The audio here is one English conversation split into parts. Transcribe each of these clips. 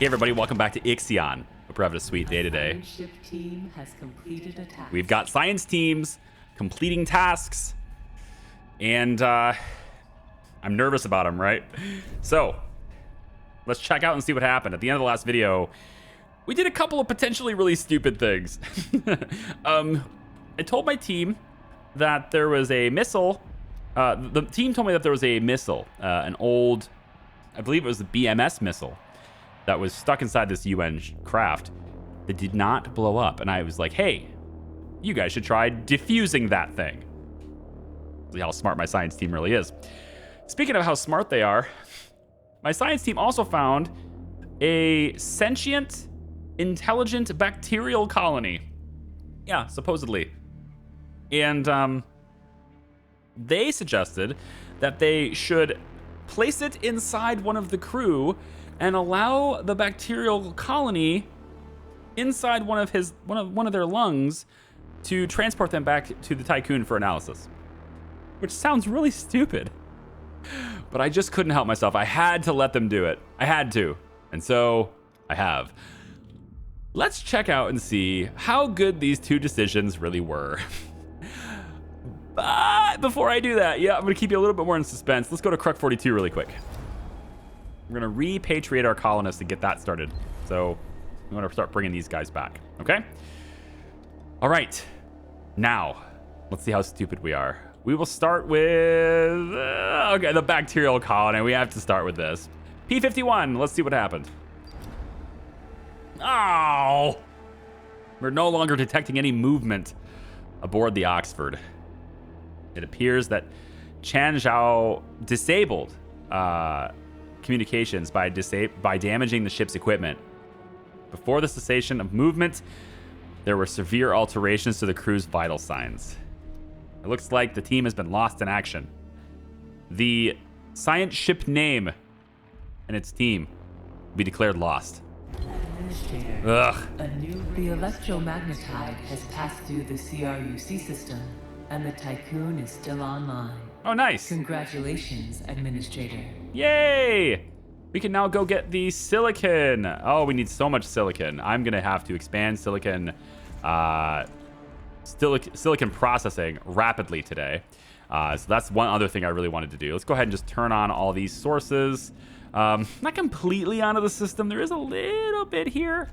Hey everybody, welcome back to IXION. Hope you're having a sweet day today. We've got science teams completing tasks, and I'm nervous about them, right? So let's check out and see what happened. At the end of the last video, we did a couple of potentially really stupid things. I told my team that there was a missile. The team told me that there was a missile, an old, I believe it was the BMS missile, that was stuck inside this UN craft that did not blow up. And I was like, hey, you guys should try defusing that thing. See how smart my science team really is. Speaking of how smart they are, my science team also found a sentient, intelligent bacterial colony. Yeah, supposedly. And they suggested that they should place it inside one of the crew and allow the bacterial colony inside one of their lungs to transport them back to the Tiqqun for analysis. Which sounds really stupid. But I just couldn't help myself. I had to let them do it. I had to. And so I have. Let's check out and see how good these two decisions really were. But before I do that, I'm going to keep you a little bit more in suspense. Let's go to Kruk 42 really quick. We're going to repatriate our colonists and get that started. So we want to start bringing these guys back. Okay? All right. Now, let's see how stupid we are. We will start with... okay, the bacterial colony. We have to start with this. P51. Let's see what happened. Oh! We're no longer detecting any movement aboard the Oxford. It appears that Chan Zhao disabled communications by damaging the ship's equipment. Before the cessation of movement, there were severe alterations to the crew's vital signs. It looks like the team has been lost in action. The science ship name and its team will be declared lost. Ugh. The electromagnetide has passed through the CRUC system, and the Tiqqun is still online. Oh, nice. Congratulations, Administrator. Yay! We can now go get the silicon. Oh, we need so much silicon. I'm going to have to expand silicon processing rapidly today. So that's one other thing I really wanted to do. Let's go ahead and just turn on all these sources. Not completely onto the system. There is a little bit here.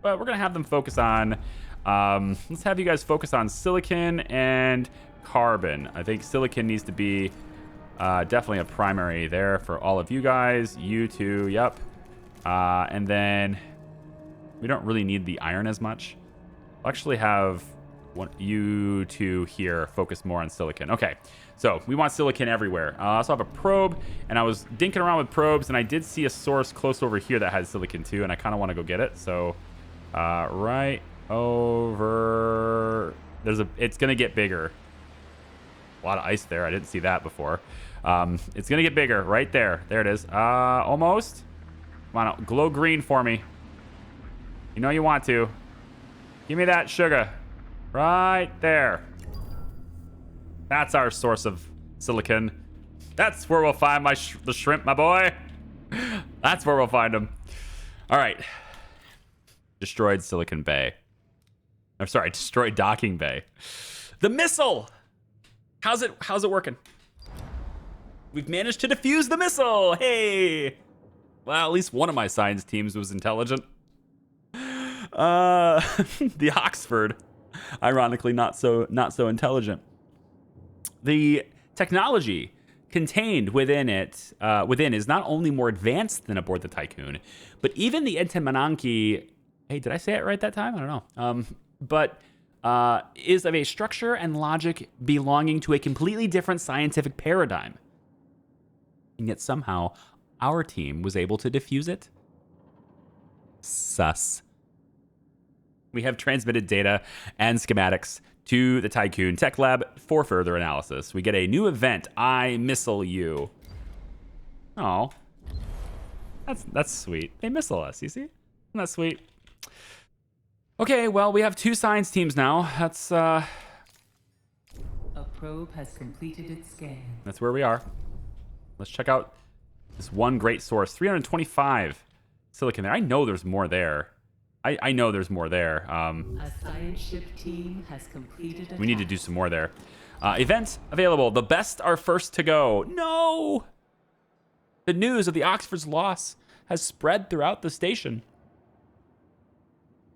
But we're going to have them focus on... let's have you guys focus on silicon and carbon. I think silicon needs to be definitely a primary there for all of you guys. You too, yep. And then we don't really need the iron as much. I'll actually have you two here focus more on silicon. Okay, so we want silicon everywhere. I also have a probe, and I was dinking around with probes, and I did see a source close over here that has silicon too, and I kind of want to go get it. So right over... it's going to get bigger. A lot of ice there. I didn't see that before. It's going to get bigger right there. There it is. Almost. Come on, glow green for me. You know you want to. Give me that sugar. Right there. That's our source of silicon. That's where we'll find the shrimp, my boy. That's where we'll find them. All right. Destroyed Silicon Bay. I'm sorry, destroyed Docking Bay. The missile! How's it working? We've managed to defuse the missile! Hey! Well, at least one of my science teams was intelligent. The Oxford, ironically, not so intelligent. The technology contained within it, is not only more advanced than aboard the Tiqqun, but even the Entenmananki. Hey, did I say it right that time? I don't know. But is of a structure and logic belonging to a completely different scientific paradigm. And yet somehow our team was able to defuse it. Sus. We have transmitted data and schematics to the Tiqqun Tech Lab for further analysis. We get a new event, I missile you. Oh, that's sweet. They missile us, you see? Isn't that sweet? Okay, well, we have two science teams now. That's A probe has completed its scan. That's where we are. Let's check out this one great source. 325 silicon there. I know there's more there. I know there's more there. A science ship team has completed a We need to task. do some more there. Events available. The best are first to go. No! The news of the Oxford's loss has spread throughout the station.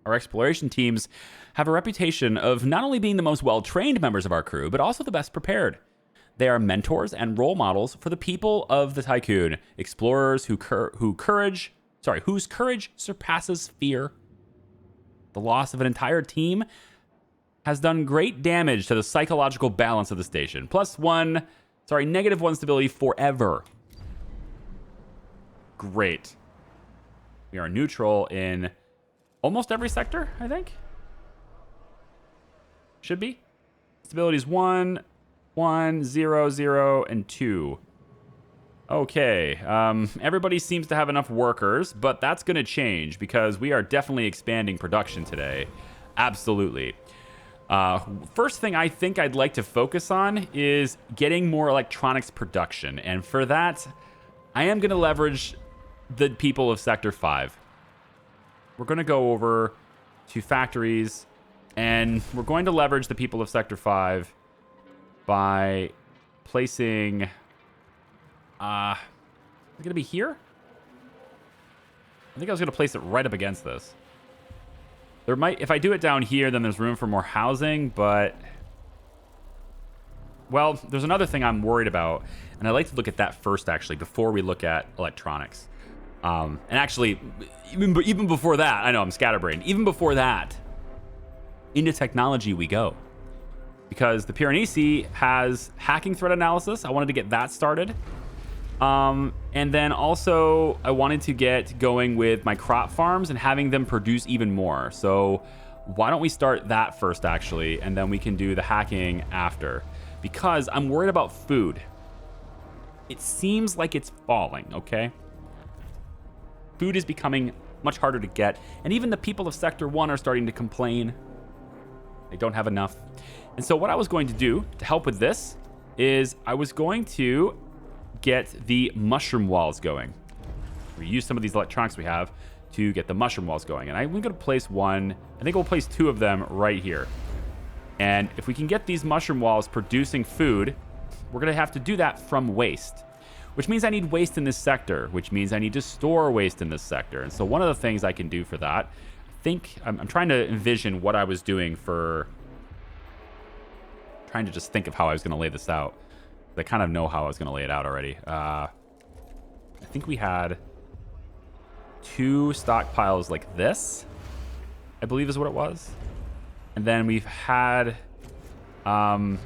Our exploration teams have a reputation of not only being the most well-trained members of our crew, but also the best prepared. They are mentors and role models for the people of the Tiqqun, explorers whose courage surpasses fear. The loss of an entire team has done great damage to the psychological balance of the station. -1 stability forever. Great. We are neutral in almost every sector, I think. Should be. Stability is 1, 1, 0, 0, and 2. Okay. Everybody seems to have enough workers, but that's going to change because we are definitely expanding production today. Absolutely. First thing I think I'd like to focus on is getting more electronics production. And for that, I am going to leverage the people of Sector 5. We're going to go over to factories, and we're going to leverage the people of Sector 5 by placing... is it going to be here? I think I was going to place it right up against this. There might... If I do it down here, then there's room for more housing, but... Well, there's another thing I'm worried about, and I'd like to look at that first, actually, before we look at electronics. And actually, even before that, I know I'm scatterbrained. Even before that, into technology we go. Because the Piranesi has hacking threat analysis. I wanted to get that started. And then also, I wanted to get going with my crop farms and having them produce even more. So why don't we start that first, actually, and then we can do the hacking after. Because I'm worried about food. It seems like it's falling, okay? Food is becoming much harder to get, and even the people of Sector 1 are starting to complain. They don't have enough. And so what I was going to do to help with this is I was going to get the mushroom walls going. We use some of these electronics we have to get the mushroom walls going. And I'm going to place one, I think we'll place 2 of them right here. And if we can get these mushroom walls producing food, we're going to have to do that from waste. Which means I need waste in this sector, which means I need to store waste in this sector. And so one of the things I can do for that, I think, I'm trying to envision what I was doing for, trying to just think of how I was going to lay this out. I kind of know how I was going to lay it out already. I think we had 2 stockpiles like this, I believe is what it was. And then we've had, there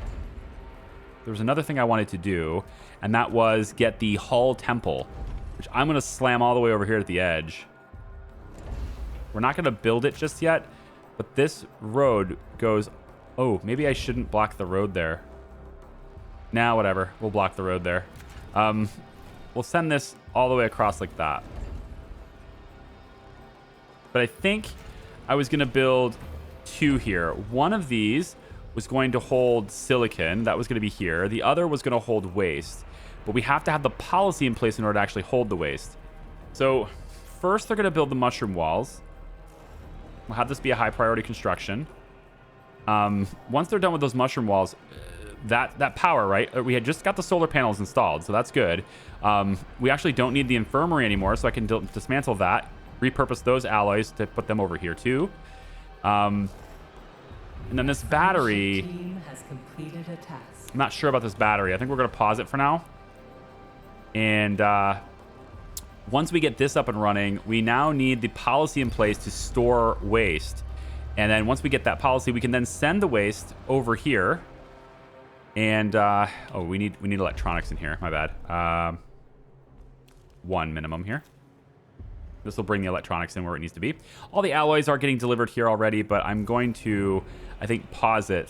was another thing I wanted to do, and that was get the Hall Temple, which I'm going to slam all the way over here at the edge. We're not going to build it just yet, but this road goes... Oh, maybe I shouldn't block the road there. Nah, whatever. We'll block the road there. We'll send this all the way across like that. But I think I was going to build 2 here. One of these was going to hold silicon. That was going to be here. The other was going to hold waste. But we have to have the policy in place in order to actually hold the waste. So first they're going to build the mushroom walls. We'll have this be a high priority construction. Once they're done with those mushroom walls, that power, right? We had just got the solar panels installed, so that's good. We actually don't need the infirmary anymore, so I can dismantle that, repurpose those alloys to put them over here too. And then this battery... Team has completed a task. I'm not sure about this battery. I think we're going to pause it for now. And once we get this up and running, we now need the policy in place to store waste. And then once we get that policy, we can then send the waste over here. And, oh, we need electronics in here. My bad. 1 minimum here. This will bring the electronics in where it needs to be. All the alloys are getting delivered here already, but I'm going to, I think, pause it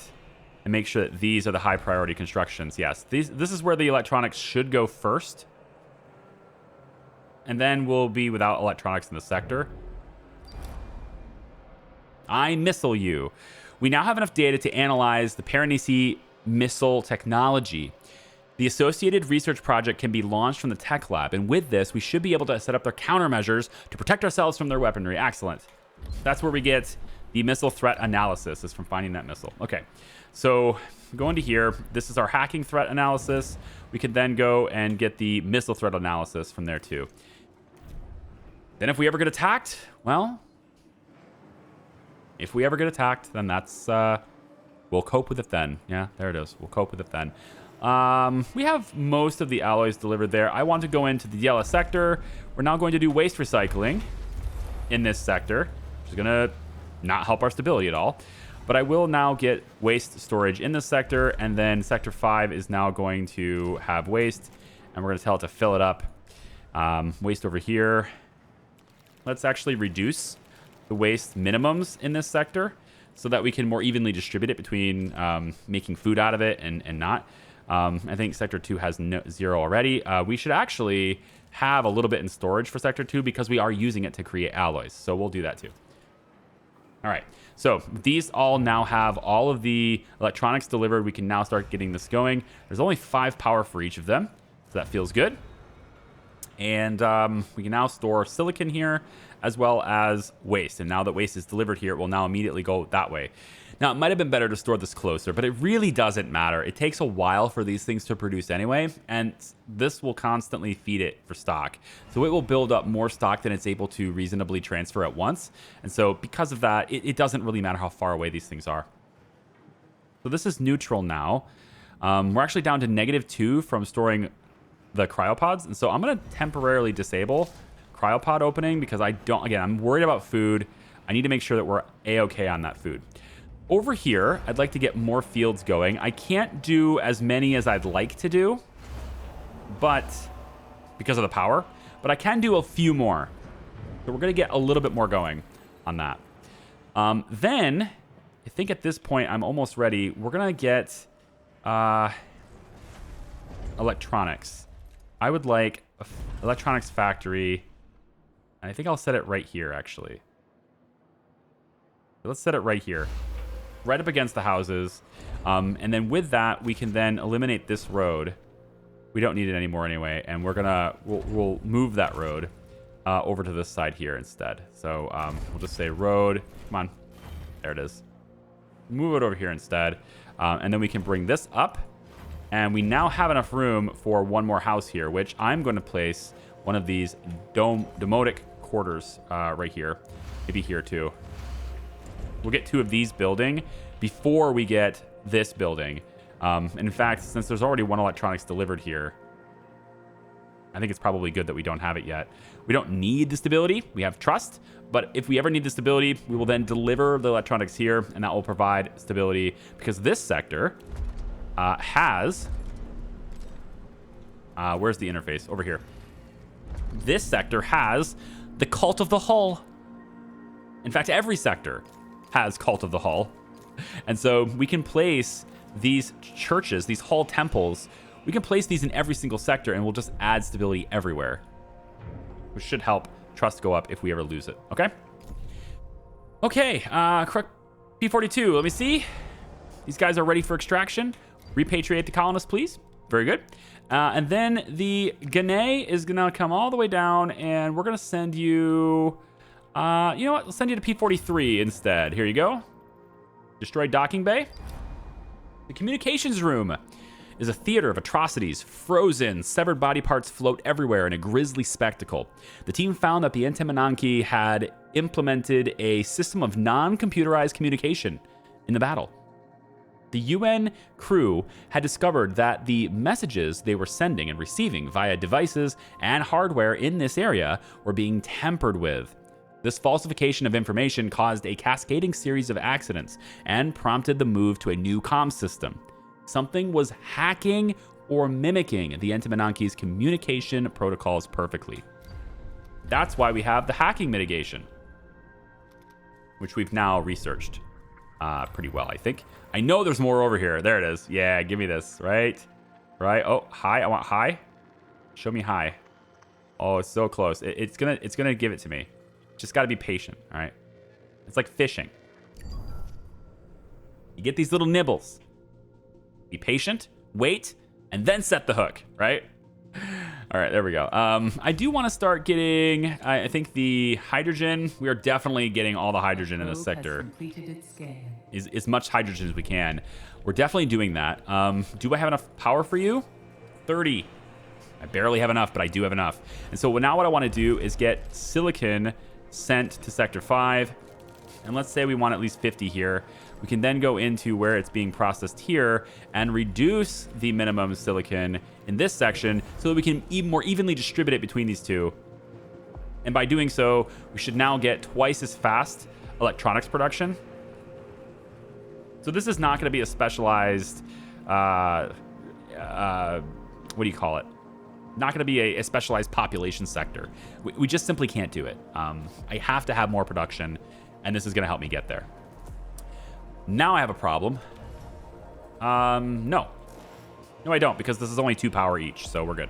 and make sure that these are the high priority constructions. Yes, this is where the electronics should go first. And then we'll be without electronics in the sector. I missile you. We now have enough data to analyze the Piranesi missile technology. The associated research project can be launched from the tech lab, and with this, we should be able to set up their countermeasures to protect ourselves from their weaponry. Excellent. That's where we get the missile threat analysis, is from finding that missile. Okay, so go into here. This is our hacking threat analysis. We could then go and get the missile threat analysis from there too. Then if we ever get attacked, well, if we ever get attacked, then that's, we'll cope with it then. Yeah, there it is. We'll cope with it then. We have most of the alloys delivered there. I want to go into the yellow sector. We're now going to do waste recycling in this sector, which is going to not help our stability at all. But I will now get waste storage in this sector, and then sector 5 is now going to have waste, and we're going to tell it to fill it up. Waste over here. Let's actually reduce the waste minimums in this sector so that we can more evenly distribute it between making food out of it and not. I think Sector 2 has 0 already. We should actually have a little bit in storage for Sector 2 because we are using it to create alloys. So we'll do that too. All right. So these all now have all of the electronics delivered. We can now start getting this going. There's only 5 power for each of them. So that feels good. And we can now store silicon here as well as waste. And now that waste is delivered here, it will now immediately go that way. Now, it might have been better to store this closer, but it really doesn't matter. It takes a while for these things to produce anyway, and this will constantly feed it for stock. So it will build up more stock than it's able to reasonably transfer at once. And so because of that, it doesn't really matter how far away these things are. So this is neutral now. We're actually down to -2 from storing the cryopods. And so I'm going to temporarily disable cryopod opening because I'm worried about food. I need to make sure that we're A-okay on that food. Over here, I'd like to get more fields going. I can't do as many as I'd like to do, but because of the power, but I can do a few more. So we're going to get a little bit more going on that. Then, I think at this point, I'm almost ready. We're going to get electronics. I would like an electronics factory. And I think I'll set it right here, actually. Let's set it right here. Right up against the houses. And then with that, we can then eliminate this road. We don't need it anymore anyway. And we'll move that road over to this side here instead. So we'll just say road. Come on. There it is. Move it over here instead. And then we can bring this up. And we now have enough room for one more house here, which I'm going to place one of these domotic quarters right here. Maybe here too. We'll get 2 of these building before we get this building. And in fact, since there's already 1 electronics delivered here, I think it's probably good that we don't have it yet. We don't need the stability. We have trust. But if we ever need the stability, we will then deliver the electronics here, and that will provide stability because this sector has... where's the interface? Over here. This sector has the Cult of the Hull. In fact, every sector has Cult of the Hull. And so we can place these churches, these Hull temples, we can place these in every single sector and we'll just add stability everywhere, which should help trust go up if we ever lose it. Okay. Okay. Correct. P42. Let me see. These guys are ready for extraction. Repatriate the colonists, please. Very good. And then the Gane is going to come all the way down and we're going to send you... you know what? We'll send you to P43 instead. Here you go. Destroy docking bay. The communications room is a theater of atrocities. Frozen, severed body parts float everywhere in a grisly spectacle. The team found that the Entimananki had implemented a system of non-computerized communication in the battle. The UN crew had discovered that the messages they were sending and receiving via devices and hardware in this area were being tampered with. This falsification of information caused a cascading series of accidents and prompted the move to a new comm system. Something was hacking or mimicking the Entimananki's communication protocols perfectly. That's why we have the hacking mitigation, which we've now researched pretty well, I think. I know there's more over here. There it is. Yeah, give me this, right? Right. Oh, high. I want high. Show me high. Oh, it's so close. It's gonna give it to me. Just got to be patient, all right? It's like fishing. You get these little nibbles. Be patient, wait, and then set the hook, right? All right, there we go. I do want to start getting, I think, the hydrogen. We are definitely getting all the hydrogen in this sector. As much hydrogen as we can. We're definitely doing that. Do I have enough power for you? 30. I barely have enough, but I do have enough. And so now what I want to do is get silicon sent to Sector 5. And let's say we want at least 50 here. We can then go into where it's being processed here and reduce the minimum silicon in this section so that we can even more evenly distribute it between these two. And by doing so, we should now get twice as fast electronics production. So this is not going to be a specialized, what do you call it? Not going to be a specialized population sector. We just simply can't do it. I have to have more production, and this is going to help me get there. Now I have a problem. No, I don't, because this is only 2 power each, so we're good.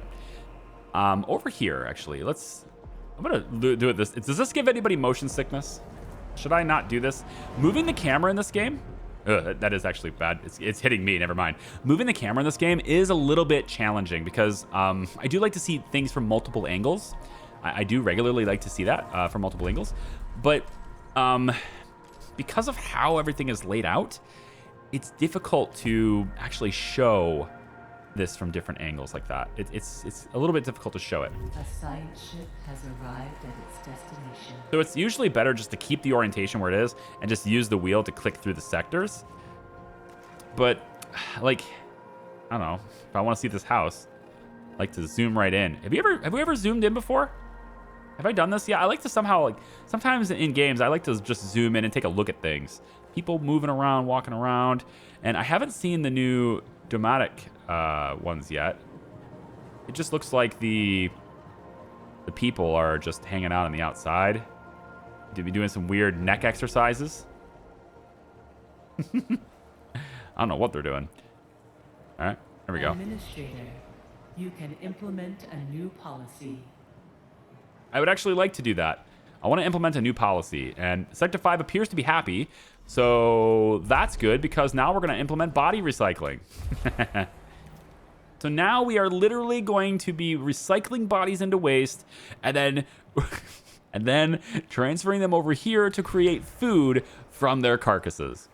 Over here, actually, I'm gonna do it this. Does this give anybody motion sickness? Should I not do this? Moving the camera in this game, that is actually bad. It's hitting me. Never mind. Moving the camera in this game is a little bit challenging because I do like to see things from multiple angles. I do regularly like to see that from multiple angles, but because of how everything is laid out, it's difficult to actually show this from different angles like that. It's a little bit difficult to show it. A science ship has arrived at its destination. So it's usually better just to keep the orientation where it is and just use the wheel to click through the sectors. But like, I don't know, if I want to see this house, I like to zoom right in. Have we ever zoomed in before? Have I done this? Yeah, I like to somehow, like, sometimes in games, I like to just zoom in and take a look at things. People moving around, walking around. And I haven't seen the new Domatic ones yet. It just looks like the people are just hanging out on the outside. To be doing some weird neck exercises. I don't know what they're doing. All right, there we go. Administrator, you can implement a new policy. I would actually like to do that. I want to implement a new policy, and Sector 5 appears to be happy, so that's good because now we're going to implement body recycling. So now we are literally going to be recycling bodies into waste and then transferring them over here to create food from their carcasses.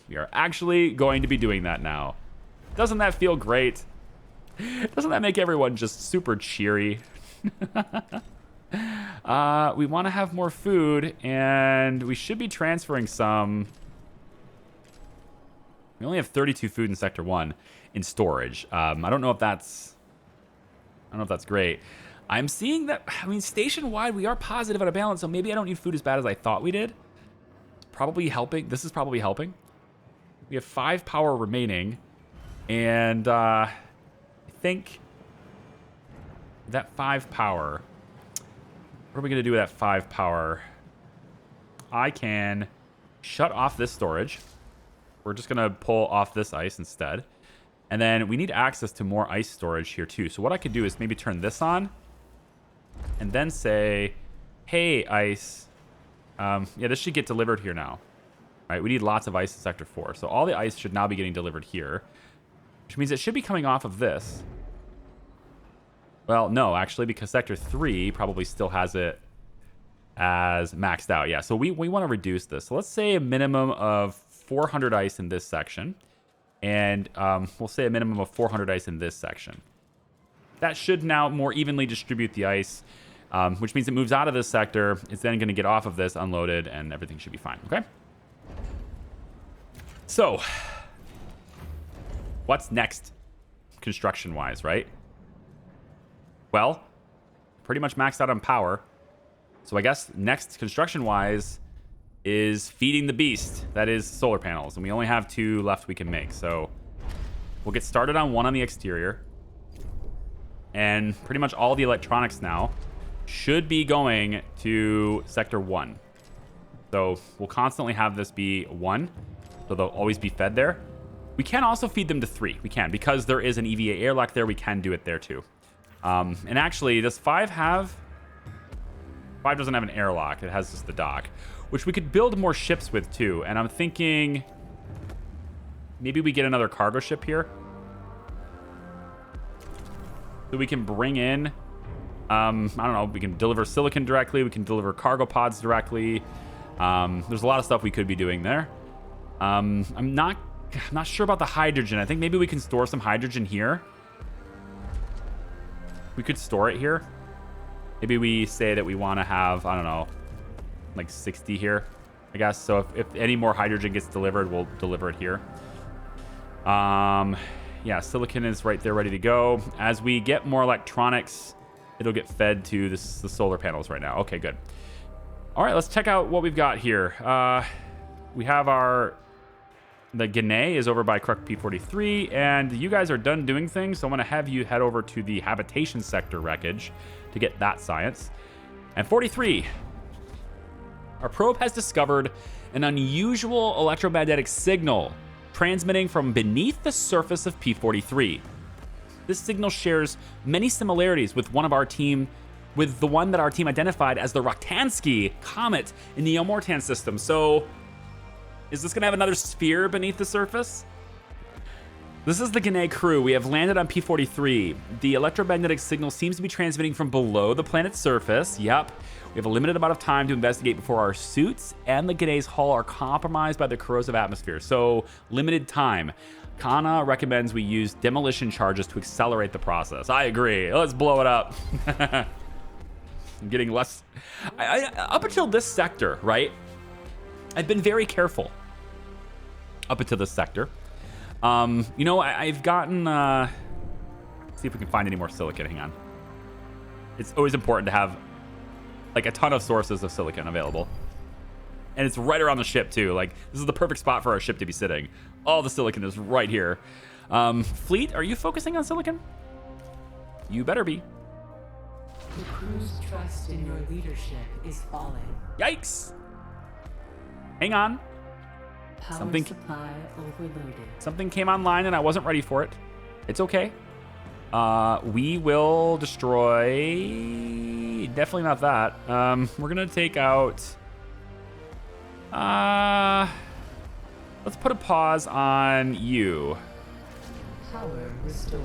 We are actually going to be doing that now. Doesn't that feel great? Doesn't that make everyone just super cheery? We want to have more food, and we should be transferring some. We only have 32 food in Sector 1 in storage. I don't know if that's great. I'm seeing that, I mean, station-wide, we are positive at a balance, so maybe I don't need food as bad as I thought we did. It's probably helping. This is probably helping. We have 5 power remaining, and I think that 5 power... What are we going to do with that 5 power? I can shut off this storage. We're just going to pull off this ice instead. And then we need access to more ice storage here too. So what I could do is maybe turn this on. And then say, hey, ice. Yeah, this should get delivered here now. All right, we need lots of ice in Sector 4. So all the ice should now be getting delivered here. Which means it should be coming off of this. Well, no, actually, because Sector 3 probably still has it as maxed out. Yeah, so we want to reduce this. So let's say a minimum of 400 ice in this section. And we'll say a minimum of 400 ice in this section. That should now more evenly distribute the ice, which means it moves out of this sector. It's then going to get off of this, unloaded, and everything should be fine, okay? So, what's next construction-wise, right? Well, pretty much maxed out on power. So I guess next construction-wise is feeding the beast. That is solar panels. And we only have 2 left we can make. So we'll get started on 1 on the exterior. And pretty much all the electronics now should be going to Sector 1. So we'll constantly have this be 1. So they'll always be fed there. We can also feed them to 3. We can. Because there is an EVA airlock there, we can do it there too. And actually, does 5 have... 5 doesn't have an airlock. It has just the dock. Which we could build more ships with, too. And I'm thinking... maybe we get another cargo ship here. So we can bring in, I don't know, we can deliver silicon directly. We can deliver cargo pods directly. There's a lot of stuff we could be doing there. I'm not sure about the hydrogen. I think maybe we can store some hydrogen here. We could store it here. Maybe we say that we want to have, I don't know, like 60 here, I guess. So if any more hydrogen gets delivered, we'll deliver it here. Yeah, silicon is right there ready to go. As we get more electronics, it'll get fed to the solar panels right now. Okay, good. All right, let's check out what we've got here. We have the Guinea is over by Kruk P43, and you guys are done doing things, so I'm going to have you head over to the habitation sector wreckage to get that science. And 43, our probe has discovered an unusual electromagnetic signal transmitting from beneath the surface of P43. This signal shares many similarities with the one that our team identified as the Roktansky comet in the Omortan system. So is this going to have another sphere beneath the surface? This is the Guinea crew. We have landed on P43. The electromagnetic signal seems to be transmitting from below the planet's surface. Yep. We have a limited amount of time to investigate before our suits and the Guinea's hull are compromised by the corrosive atmosphere. So, limited time. Kana recommends we use demolition charges to accelerate the process. I agree. Let's blow it up. I'm getting less... up until this sector, right? I've been very careful. Up until this sector. You know, I've gotten... see if we can find any more silicon. Hang on. It's always important to have like a ton of sources of silicon available. And it's right around the ship too. Like, this is the perfect spot for our ship to be sitting. All the silicon is right here. Fleet, are you focusing on silicon? You better be. The crew's trust in your leadership is falling. Yikes! Hang on. Power supply overloaded. Something came online and I wasn't ready for it. It's okay. We will destroy... Definitely not that. We're gonna take out... let's put a pause on you. Power restored.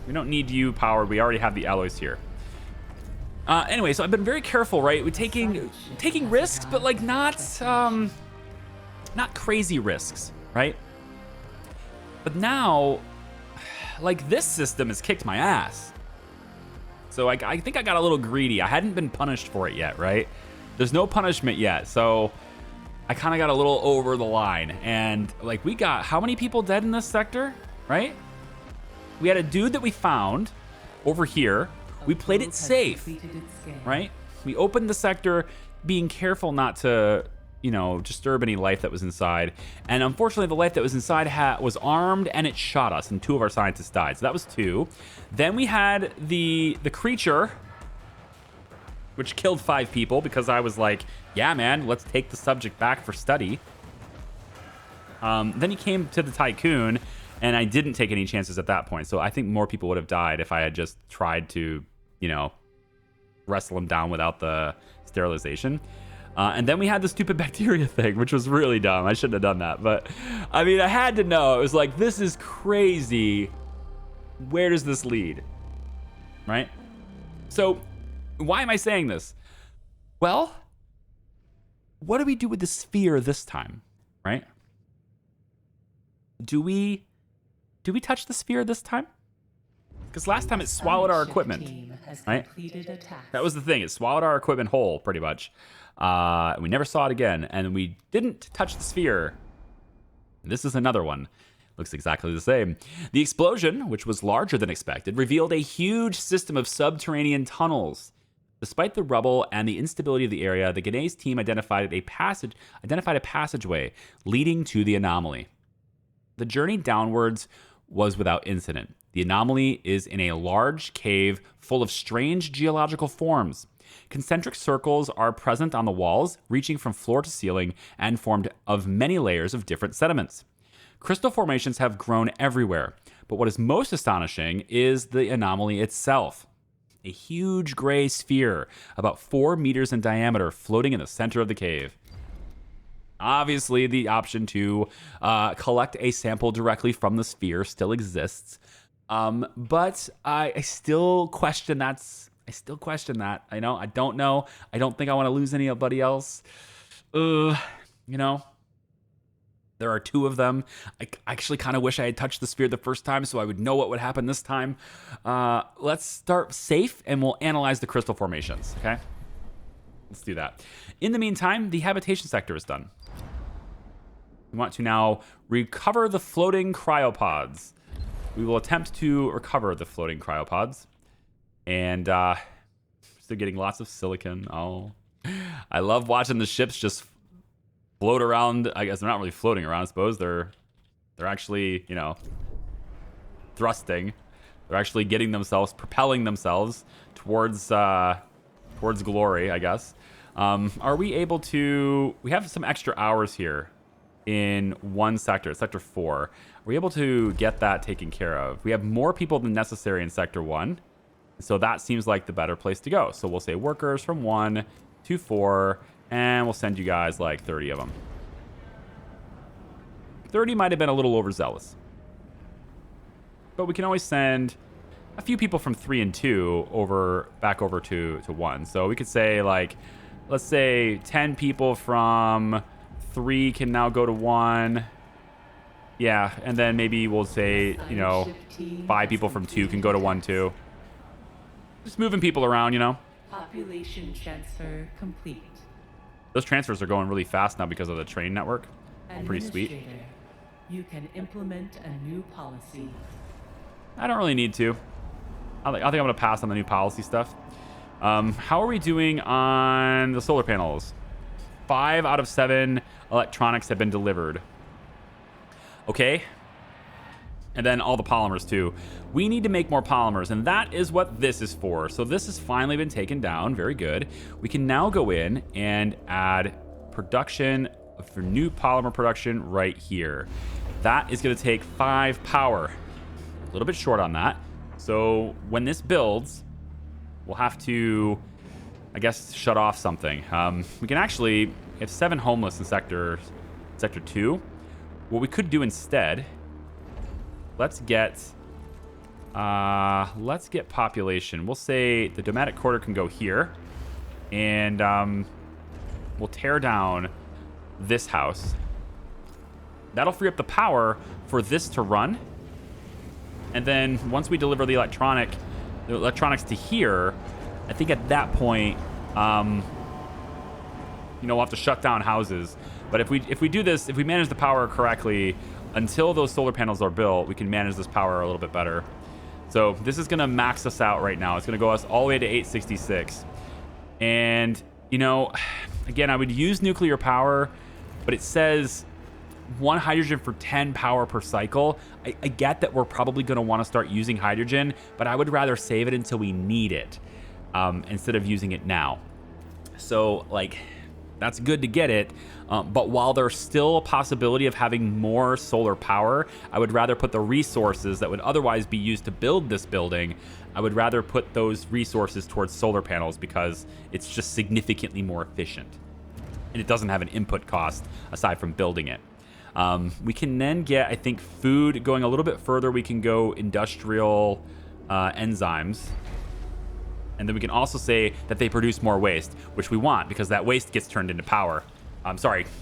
We don't need you powered. We already have the alloys here. Anyway, so I've been very careful, right? We're taking risks, but like not crazy risks, right? But now, like, this system has kicked my ass. So I think I got a little greedy. I hadn't been punished for it yet, right? There's no punishment yet, so I kind of got a little over the line. And like, we got how many people dead in this sector, right? We had a dude that we found over here. We played it safe, right? We opened the sector being careful not to, you know, disturb any life that was inside. And unfortunately, the life that was inside was armed and it shot us, and 2 of our scientists died. So that was 2. Then we had the creature, which killed 5 people because I was like, yeah, man, let's take the subject back for study. Then he came to the Tiqqun, and I didn't take any chances at that point. So I think more people would have died if I had just tried to, you know, wrestle him down without the sterilization. And then we had the stupid bacteria thing, which was really dumb. I shouldn't have done that. But, I mean, I had to know. It was like, this is crazy. Where does this lead? Right? So, why am I saying this? Well, what do we do with the sphere this time? Right? Do we touch the sphere this time? Because last time it swallowed our equipment, right? That was the thing. It swallowed our equipment whole, pretty much. We never saw it again, and we didn't touch the sphere. This is another one. Looks exactly the same. The explosion, which was larger than expected, revealed a huge system of subterranean tunnels. Despite the rubble and the instability of the area, the Guinea's team identified a passageway leading to the anomaly. The journey downwards was without incident. The anomaly is in a large cave full of strange geological forms. Concentric circles are present on the walls, reaching from floor to ceiling and formed of many layers of different sediments. Crystal formations have grown everywhere, but what is most astonishing is the anomaly itself. A huge gray sphere, about 4 meters in diameter, floating in the center of the cave. Obviously, the option to collect a sample directly from the sphere still exists. But I still question I still question that. I don't know. I don't think I want to lose anybody else. You know, there are 2 of them. I actually kind of wish I had touched the sphere the first time so I would know what would happen this time. Let's start safe and we'll analyze the crystal formations, okay? Let's do that. In the meantime, the habitation sector is done. We want to now recover the floating cryopods. We will attempt to recover the floating cryopods. And still getting lots of silicon. Oh, I love watching the ships just float around. I guess they're not really floating around, I suppose. They're actually, you know, thrusting. They're actually getting themselves, propelling themselves towards glory, I guess. Are we able to... We have some extra hours here in one sector, Sector 4. Are we able to get that taken care of? We have more people than necessary in Sector 1. So that seems like the better place to go. So we'll say workers from 1 to 4, and we'll send you guys like 30 of them. 30 might have been a little overzealous. But we can always send a few people from 3 and 2 back over to 1. So we could say, like, let's say 10 people from 3 can now go to 1. Yeah, and then maybe we'll say, you know, 5 people from 2 can go to 1 too. Just moving people around, you know. Population transfer complete. Those transfers are going really fast now because of the train network. Pretty sweet. You can implement a new policy. I don't really need to. I think I'm going to pass on the new policy stuff. How are we doing on the solar panels? 5 out of 7 electronics have been delivered. Okay. And then all the polymers too. We need to make more polymers, and that is what this is for. So this has finally been taken down. Very good. We can now go in and add production for new polymer production right here. That is going to take 5 power. A little bit short on that. So when this builds, we'll have to, I guess, shut off something. We can actually have 7 homeless in sector 2. What we could do instead, let's get population. We'll say the domestic quarter can go here, and we'll tear down this house. That'll free up the power for this to run. And then once we deliver the electronics to here, I think at that point, we'll have to shut down houses. But if we do this, if we manage the power correctly, until those solar panels are built, we can manage this power a little bit better. So this is going to max us out right now. It's going to go us all the way to 866. And, again, I would use nuclear power, but it says 1 hydrogen for 10 power per cycle. I get that we're probably going to want to start using hydrogen, but I would rather save it until we need it instead of using it now. So, that's good to get it. But while there's still a possibility of having more solar power, I would rather put the resources that would otherwise be used to build this building, I would rather put those resources towards solar panels because it's just significantly more efficient. And it doesn't have an input cost aside from building it. We can then get, I think, food. Going a little bit further, we can go industrial enzymes. And then we can also say that they produce more waste, which we want because that waste gets turned into power.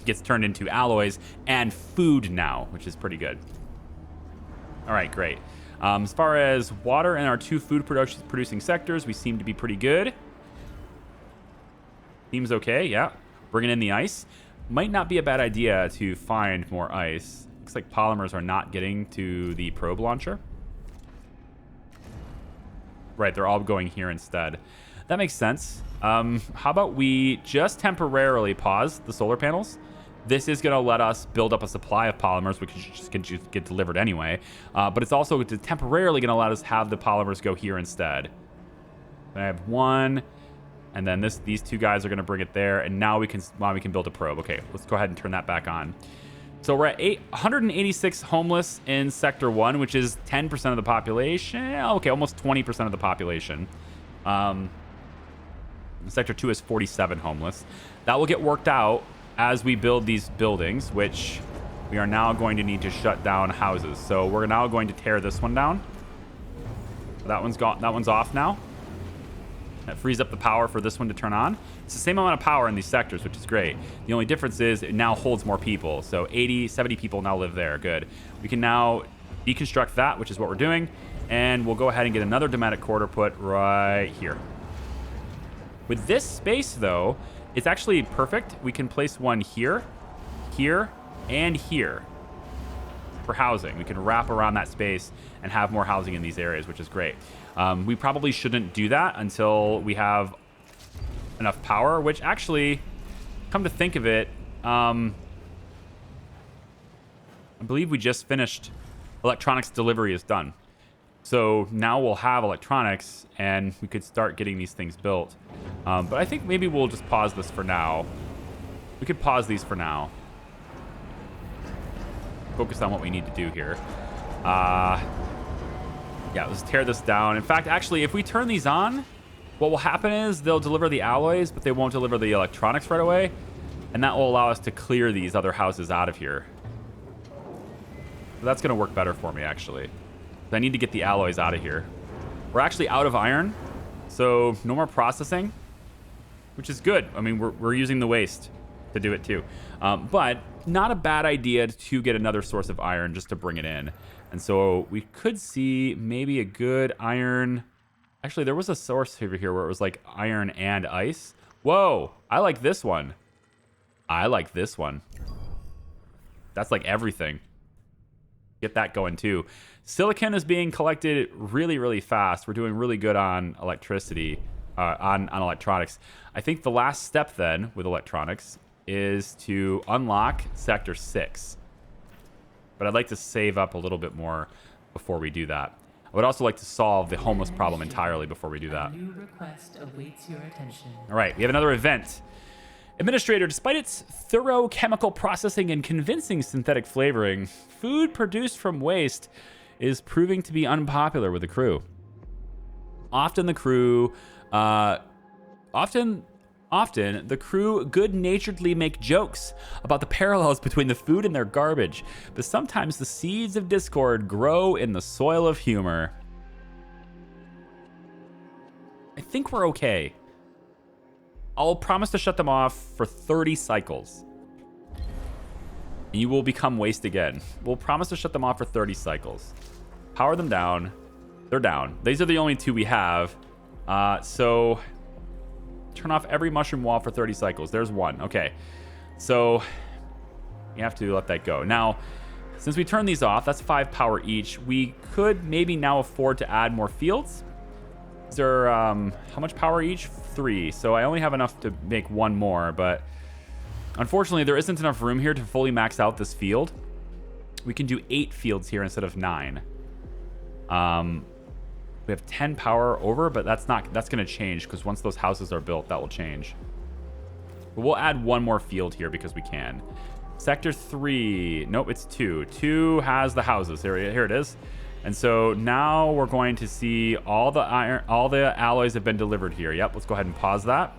Gets turned into alloys and food now, which is pretty good. All right, great. As far as water in our 2 food producing sectors, we seem to be pretty good. Seems okay, yeah. Bringing in the ice. Might not be a bad idea to find more ice. Looks like polymers are not getting to the probe launcher. Right, they're all going here instead. That makes sense. How about we just temporarily pause the solar panels? This is going to let us build up a supply of polymers, which can just get delivered anyway. But it's also temporarily going to let us have the polymers go here instead. I have 1, and then these 2 guys are going to bring it there, and now we can build a probe. Okay, let's go ahead and turn that back on. So we're at 186 homeless in Sector 1, which is 10% of the population. Okay, almost 20% of the population. Sector 2 is 47 homeless. That will get worked out as we build these buildings, which we are now going to need to shut down houses. So we're now going to tear this one down. That one's gone. That one's off now. That frees up the power for this one to turn on. It's the same amount of power in these sectors, which is great. The only difference is it now holds more people. So 80, 70 people now live there. Good. We can now deconstruct that, which is what we're doing. And we'll go ahead and get another Domatic Quarter put right here. With this space, though, it's actually perfect. We can place one here, here, and here for housing. We can wrap around that space and have more housing in these areas, which is great. We probably shouldn't do that until we have enough power, which actually, come to think of it, I believe we just finished electronics delivery is done. So now we'll have electronics and we could start getting these things built. But I think maybe we'll just pause this for now. We could pause these for now. Focus on what we need to do here. Yeah, let's tear this down. In fact, actually, if we turn these on, what will happen is they'll deliver the alloys, but they won't deliver the electronics right away. And that will allow us to clear these other houses out of here. So that's going to work better for me, actually. I need to get the alloys out of here. We're actually out of iron, so no more processing, which is good. I mean, we're using the waste to do it too. But not a bad idea to get another source of iron just to bring it in. And so we could see maybe a good iron. Actually, there was a source over here where it was like iron and ice. Whoa, I like this one. I like this one. That's like everything. Get that going too. Silicon is being collected really, really fast. We're doing really good on electricity, on electronics. I think the last step then with electronics is to unlock Sector 6. But I'd like to save up a little bit more before we do that. I would also like to solve the homeless problem entirely before we do that. A new request awaits your attention. All right, we have another event. Administrator, despite its thorough chemical processing and convincing synthetic flavoring, food produced from waste is proving to be unpopular with the crew. Often the crew good-naturedly make jokes about the parallels between the food and their garbage, but sometimes the seeds of discord grow in the soil of humor. I think we're okay. I'll promise to shut them off for 30 cycles. And you will become waste again. We'll promise to shut them off for 30 cycles. Power them down. They're down. These are the only two we have. So turn off every mushroom wall for 30 cycles. There's one. Okay. So you have to let that go. Now, since we turn these off, that's 5 power each. We could maybe now afford to add more fields. Is there, how much power each? 3. So I only have enough to make one more, but unfortunately there isn't enough room here to fully max out this field. We can do 8 fields here instead of 9. We have 10 power over, but that's going to change because once those houses are built, that will change. But we'll add one more field here because we can. Sector 3. Nope, it's 2. 2 has the houses. Here it is. And so now we're going to see all the alloys have been delivered here. Yep, let's go ahead and pause that.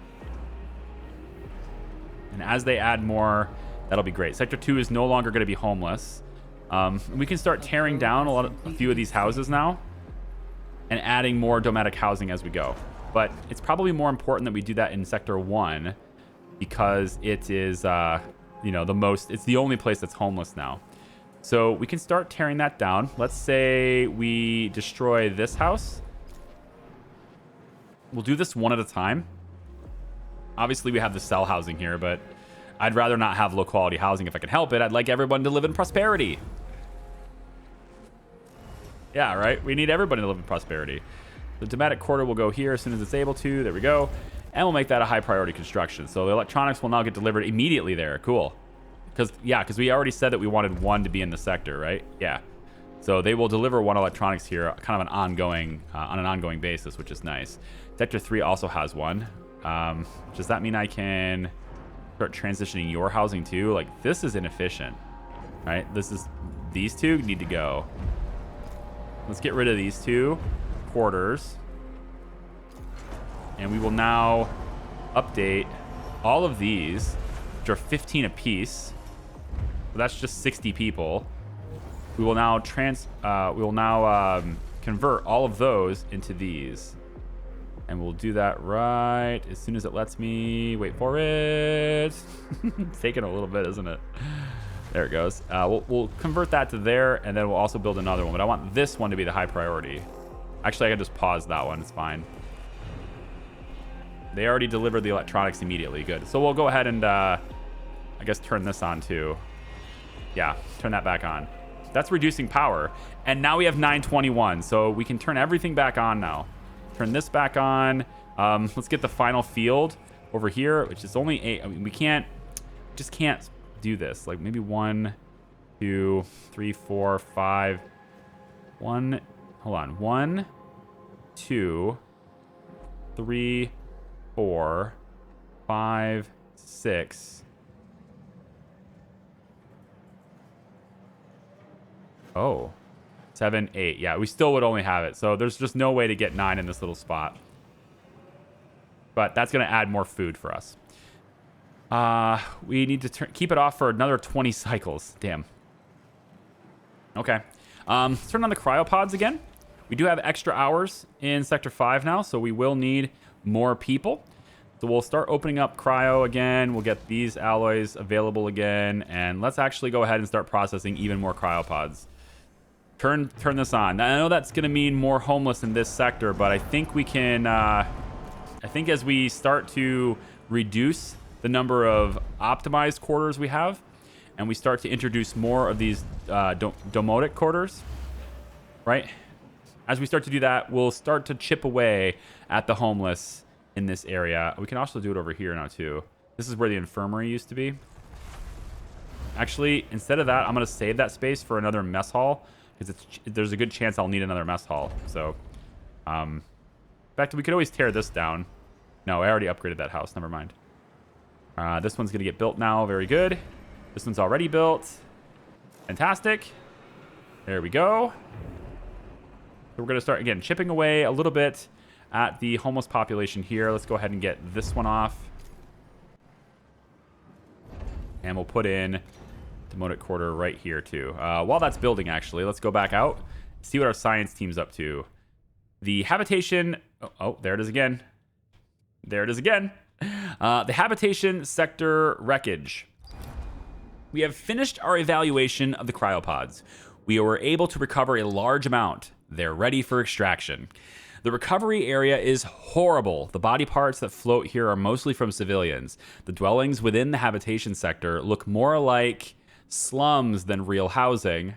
And as they add more, that'll be great. Sector 2 is no longer going to be homeless. We can start tearing down a few of these houses now and adding more domestic housing as we go. But it's probably more important that we do that in Sector 1 because it is, it's the only place that's homeless now. So we can start tearing that down. Let's say we destroy this house. We'll do this one at a time. Obviously, we have the cell housing here, but I'd rather not have low-quality housing if I can help it. I'd like everyone to live in prosperity. Yeah, right? We need everybody to live in prosperity. The Domatic Quarter will go here as soon as it's able to. There we go. And we'll make that a high-priority construction. So the electronics will now get delivered immediately there. Cool. Because we already said that we wanted one to be in the sector, right? Yeah. So they will deliver one electronics here, kind of on an ongoing basis, which is nice. Sector 3 also has one. Does that mean I can start transitioning your housing too? Like, this is inefficient, right? These two need to go. Let's get rid of these 2 quarters. And we will now update all of these, which are 15 apiece. So that's just 60 people. We will now convert all of those into these. And we'll do that right as soon as it lets me. Wait for it. It's taking a little bit, isn't it? There it goes. We'll convert that to there, and then we'll also build another one. But I want this one to be the high priority. Actually, I can just pause that one. It's fine. They already delivered the electronics immediately. Good. So we'll go ahead and, I guess, turn this on too. Yeah, turn that back on. That's reducing power. And now we have 921, so we can turn everything back on now. Turn this back on. Let's get the final field over here, which is only 8. I mean, we just can't do this. Like maybe 1, 2, 3, 4, 5. 1, hold on. 1, 2, 3, 4, 5, 6. Oh. 7, 8. Yeah, we still would only have it. So there's just no way to get 9 in this little spot. But that's going to add more food for us. We need to keep it off for another 20 cycles. Damn. Okay. Let's turn on the cryopods again. We do have extra hours in Sector 5 now, so we will need more people. So we'll start opening up cryo again. We'll get these alloys available again. And let's actually go ahead and start processing even more cryopods. Turn this on. Now, I know that's going to mean more homeless in this sector, but I think we can... I think as we start to reduce the number of optimized quarters we have, and we start to introduce more of these domotic quarters, right? As we start to do that, we'll start to chip away at the homeless in this area. We can also do it over here now, too. This is where the infirmary used to be. Actually, instead of that, I'm going to save that space for another mess hall, because there's a good chance I'll need another mess hall. So, in fact, we could always tear this down. No, I already upgraded that house. Never mind. This one's going to get built now. Very good. This one's already built. Fantastic. There we go. So we're going to start, again, chipping away a little bit at the homeless population here. Let's go ahead and get this one off. And we'll put in Demotic Quarter right here, too. While that's building, actually, let's go back out, see what our science team's up to. The habitation... Oh, there it is again. There it is again. The habitation sector wreckage. We have finished our evaluation of the cryopods. We were able to recover a large amount. They're ready for extraction. The recovery area is horrible. The body parts that float here are mostly from civilians. The dwellings within the habitation sector look more like slums than real housing.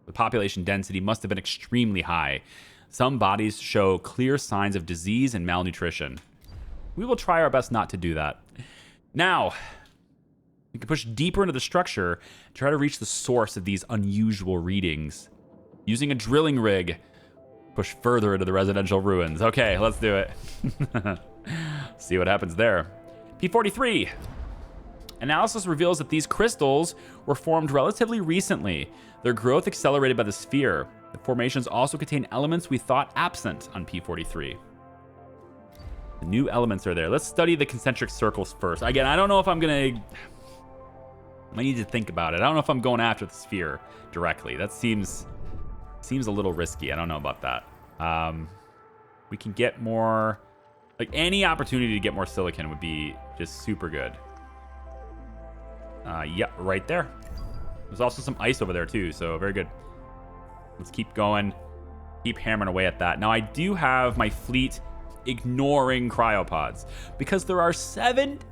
The population density must have been extremely high. Some bodies show clear signs of disease and malnutrition. We will try our best not to do that. Now, we can push deeper into the structure and try to reach the source of these unusual readings. Using a drilling rig, push further into the residential ruins. Okay, let's do it. See what happens there. P43. Analysis reveals that these crystals were formed relatively recently. Their growth accelerated by the sphere. The formations also contain elements we thought absent on P43. The new elements are there. Let's study the concentric circles first. Again, I don't know if I'm going to... I need to think about it. I don't know if I'm going after the sphere directly. That seems a little risky. I don't know about that. We can get more... Like, any opportunity to get more silicon would be just super good. Yep, right there. There's also some ice over there, too, so very good. Let's keep going. Keep hammering away at that. Now, I do have my fleet ignoring cryopods because there are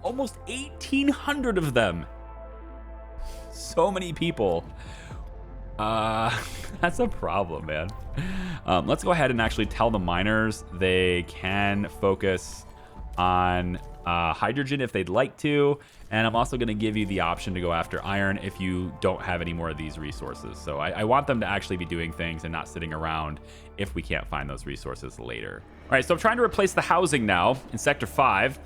almost 1,800 of them. So many people. That's a problem, man. Let's go ahead and actually tell the miners they can focus on hydrogen if they'd like to. And I'm also going to give you the option to go after iron if you don't have any more of these resources. So I want them to actually be doing things and not sitting around if we can't find those resources later. All right, so I'm trying to replace the housing now in Sector 5.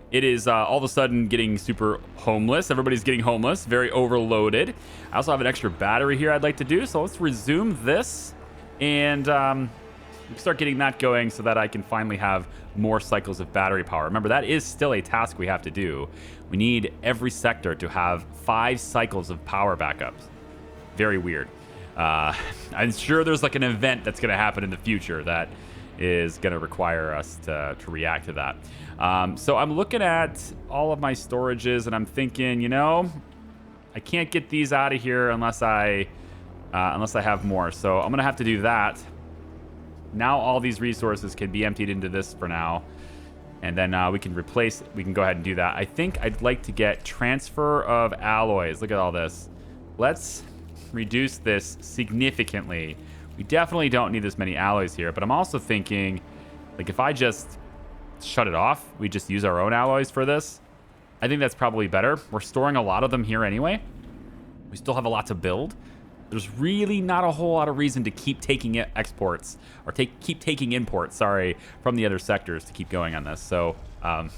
It is all of a sudden getting super homeless. Everybody's getting homeless, very overloaded. I also have an extra battery here I'd like to do. So let's resume this and start getting that going so that I can finally have more cycles of battery power. Remember, that is still a task we have to do. We need every sector to have 5 cycles of power backups. Very weird. I'm sure there's like an event that's going to happen in the future that is going to require us to react to that. So I'm looking at all of my storages and I'm thinking, you know, I can't get these out of here unless I have more. So I'm going to have to do that. Now all these resources can be emptied into this for now. And then we can go ahead and do that. I think I'd like to get transfer of alloys. Look at all this. Let's reduce this significantly. We definitely don't need this many alloys here, but I'm also thinking, like, if I just shut it off, we just use our own alloys for this. I think that's probably better. We're storing a lot of them here anyway. We still have a lot to build. There's really not a whole lot of reason to keep taking exports or keep taking imports, sorry, from the other sectors to keep going on this. So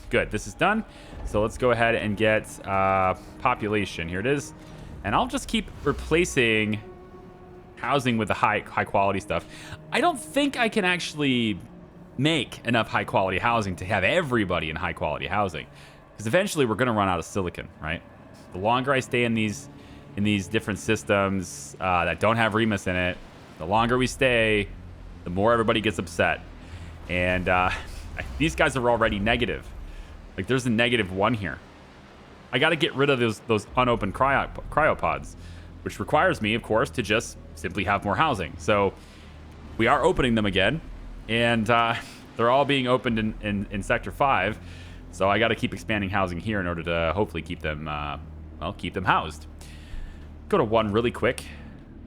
good, this is done. So let's go ahead and get population. Here it is. And I'll just keep replacing housing with the high quality stuff. I don't think I can actually make enough high quality housing to have everybody in high quality housing, because eventually we're going to run out of silicon, right? The longer I stay in these different systems that don't have Remus in it, the longer we stay, the more everybody gets upset. And these guys are already negative. Like, there's a -1 here. I got to get rid of those unopened cryopods, which requires me, of course, to just simply have more housing. So we are opening them again, and they're all being opened in Sector 5. So I got to keep expanding housing here in order to hopefully keep them, keep them housed. Go to 1 really quick.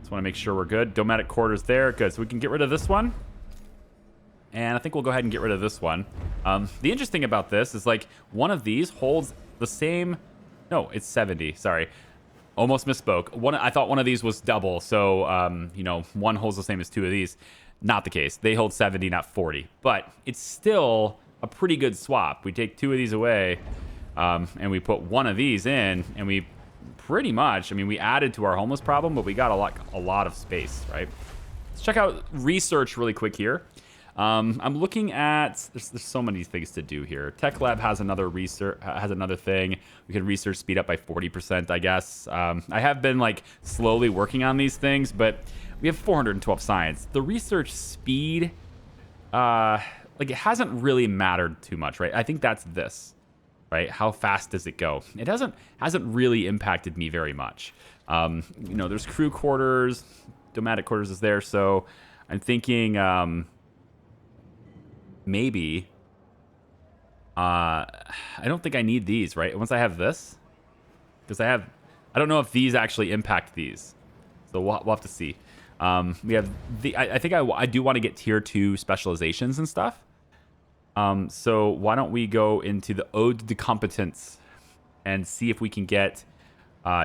Just want to make sure we're good. Domatic quarters there. Good. So we can get rid of this one. And I think we'll go ahead and get rid of this one. The interesting about this is, like, one of these holds the same... No, it's 70. Sorry. Almost misspoke. I thought one of these was double. So, you know, one holds the same as 2 of these. Not the case. They hold 70, not 40. But it's still a pretty good swap. We take 2 of these away, and we put 1 of these in, and we pretty much, I mean, we added to our homeless problem, but we got a lot of space, right? Let's check out research really quick here. I'm looking at, there's so many things to do here. Tech Lab has another thing. We can research speed up by 40%, I guess. I have been, like, slowly working on these things, but we have 412 science. The research speed, like, it hasn't really mattered too much, right? I think that's this, right? How fast does it go? It hasn't really impacted me very much. You know, there's crew quarters, domatic quarters is there, so I'm thinking, maybe I don't think I need these, right? Once I have this, because I don't know if these actually impact these, so we'll have to see. We have I think I do want to get tier 2 specializations and stuff. So why don't we go into the Ode de Competence and see if we can get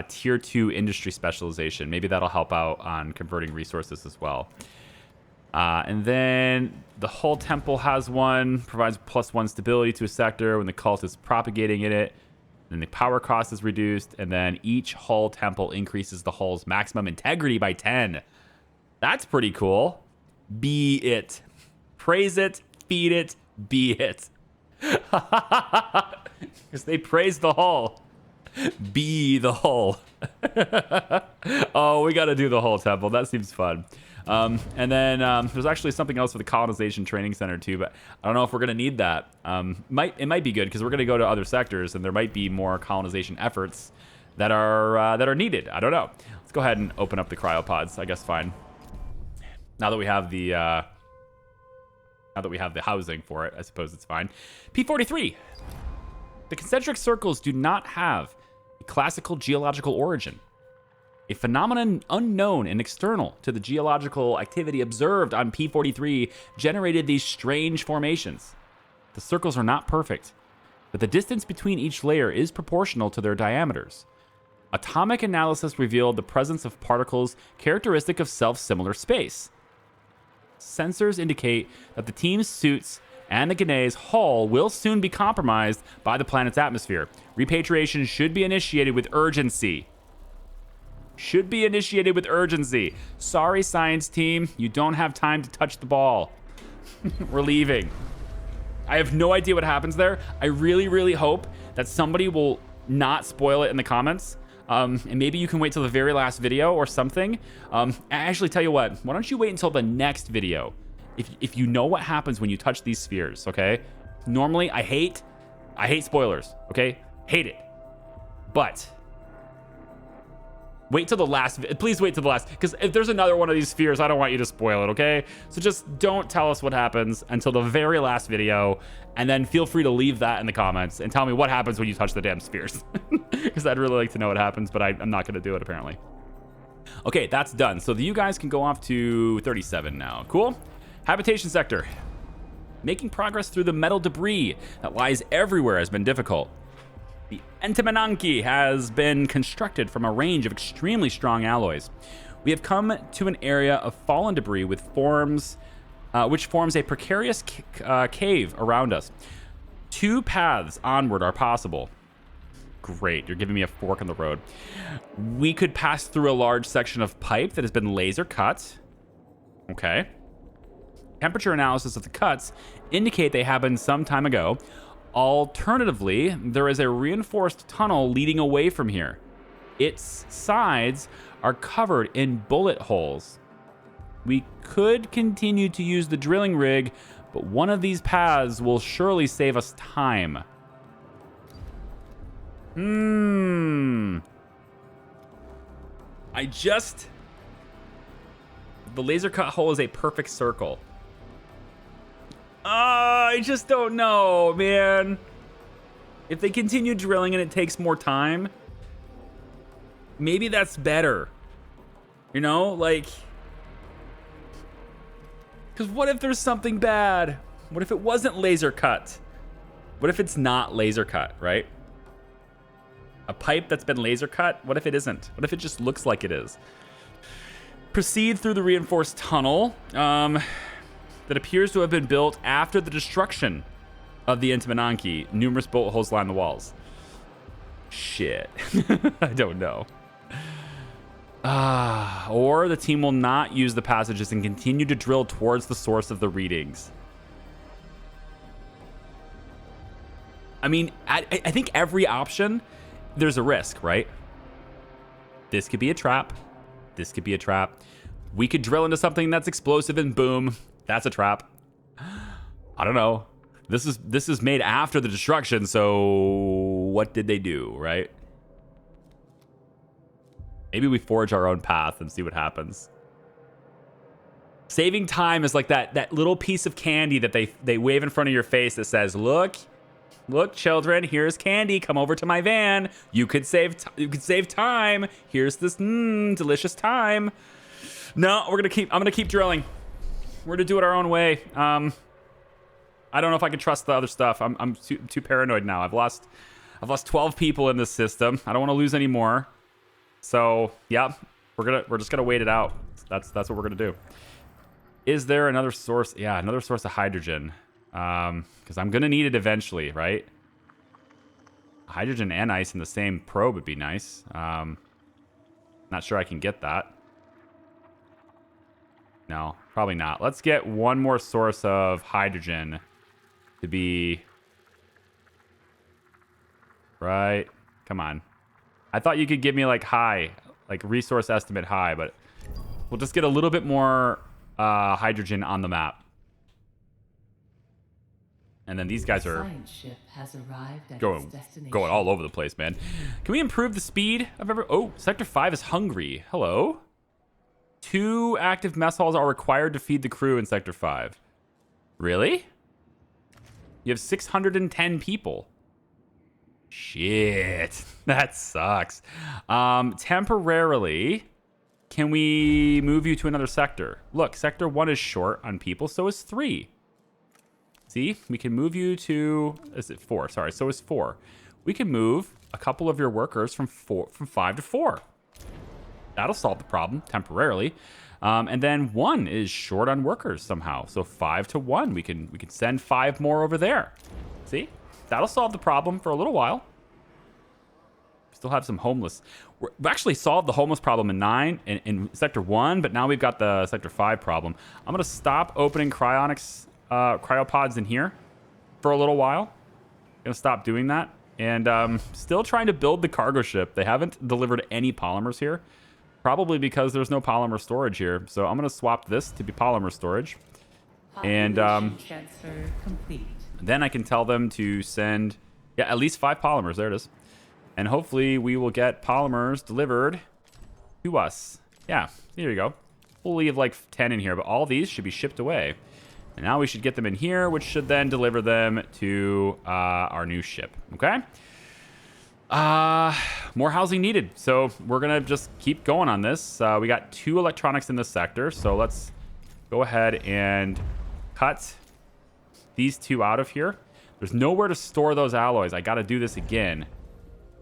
tier 2 industry specialization. Maybe that'll help out on converting resources as well. And then the Hull Temple has one, provides +1 stability to a sector when the cult is propagating in it. Then the power cost is reduced, and then each Hull Temple increases the hull's maximum integrity by 10. That's pretty cool. Be it. Praise it, feed it, be it. Because they praise the hull. Be the hull. Oh, we got to do the Hull Temple. That seems fun. And then there's actually something else for the Colonization Training Center too, but I don't know if we're going to need that. It might be good because we're going to go to other sectors and there might be more colonization efforts that are needed. I don't know. Let's go ahead and open up the cryopods. I guess fine. Now that we have the housing for it, I suppose it's fine. P43. The concentric circles do not have a classical geological origin. A phenomenon unknown and external to the geological activity observed on P43 generated these strange formations. The circles are not perfect, but the distance between each layer is proportional to their diameters. Atomic analysis revealed the presence of particles characteristic of self-similar space. Sensors indicate that the team's suits and the Ghanai's hull will soon be compromised by the planet's atmosphere. Repatriation should be initiated with urgency. Sorry, science team. You don't have time to touch the ball. We're leaving. I have no idea what happens there. I really, really hope that somebody will not spoil it in the comments. And maybe you can wait till the very last video or something. Actually, tell you what, why don't you wait until the next video? If you know what happens when you touch these spheres, okay? Normally, I hate spoilers, okay? Hate it. But wait till the last, please wait till the last, because if there's another one of these spheres, I don't want you to spoil it, okay? So just don't tell us what happens until the very last video, and then feel free to leave that in the comments and tell me what happens when you touch the damn spheres. Because I'd really like to know what happens, but I'm not gonna do it apparently. Okay, that's done. So you guys can go off to 37 now. Cool. Habitation sector. Making progress through the metal debris that lies everywhere has been difficult. The Entimananki has been constructed from a range of extremely strong alloys. We have come to an area of fallen debris which forms a precarious cave around us. 2 paths onward are possible. Great, you're giving me a fork in the road. We could pass through a large section of pipe that has been laser cut. Okay. Temperature analysis of the cuts indicate they happened some time ago. Alternatively, there is a reinforced tunnel leading away from here. Its sides are covered in bullet holes. We could continue to use the drilling rig, but one of these paths will surely save us time. The laser cut hole is a perfect circle. I just don't know, man. If they continue drilling and it takes more time, maybe that's better. You know, like, because what if there's something bad? What if it wasn't laser cut? What if it's not laser cut, right? A pipe that's been laser cut, what if it isn't? What if it just looks like it is? Proceed through the reinforced tunnel that appears to have been built after the destruction of the Entimananki. Numerous bullet holes line the walls. Shit. I don't know. Or the team will not use the passages and continue to drill towards the source of the readings. I mean, I think every option, there's a risk, right? This could be a trap. This could be a trap. We could drill into something that's explosive and boom, that's a trap. I don't know. This is made after the destruction, so what did they do, right? Maybe we forge our own path and see what happens. Saving time is like that little piece of candy that they wave in front of your face that says, "Look, children, here's candy. Come over to my van. You could save time. Here's this delicious time." No, I'm gonna keep drilling. We're gonna do it our own way. I don't know if I can trust the other stuff. I'm too paranoid now. I've lost 12 people in this system. I don't want to lose any more. So yeah, we're just gonna wait it out. That's what we're gonna do. Is there another source? Yeah, another source of hydrogen. Because I'm gonna need it eventually, right? Hydrogen and ice in the same probe would be nice. Not sure I can get that. No, probably not. Let's get one more source of hydrogen to be... Right. Come on. I thought you could give me like high, like resource estimate high, but we'll just get a little bit more hydrogen on the map. And then these guys are going all over the place, man. Can we improve the speed of every... Oh, Sector 5 is hungry. Hello. 2 active mess halls are required to feed the crew in Sector 5. Really? You have 610 people. Shit. That sucks. Temporarily, can we move you to another sector? Look, Sector 1 is short on people, so is 3. See, we can move you to, is it 4? Sorry, so is 4. We can move a couple of your workers from 5 to 4. That'll solve the problem temporarily. And then 1 is short on workers somehow. So 5 to 1, we can send 5 more over there. See, that'll solve the problem for a little while. Still have some homeless. We've actually solved the homeless problem in Sector 1, but now we've got the Sector 5 problem. I'm gonna stop opening cryopods in here for a little while. Gonna stop doing that. And still trying to build the cargo ship. They haven't delivered any polymers here. Probably because there's no polymer storage here. So I'm going to swap this to be polymer storage. And transfer complete. then I can tell them to send, yeah, at least 5 polymers. There it is. And hopefully we will get polymers delivered to us. Yeah, here you go. We'll leave like 10 in here, but all these should be shipped away. And now we should get them in here, which should then deliver them to our new ship. Okay? More housing needed. So we're going to just keep going on this. We got 2 electronics in this sector. So let's go ahead and cut these 2 out of here. There's nowhere to store those alloys. I got to do this again.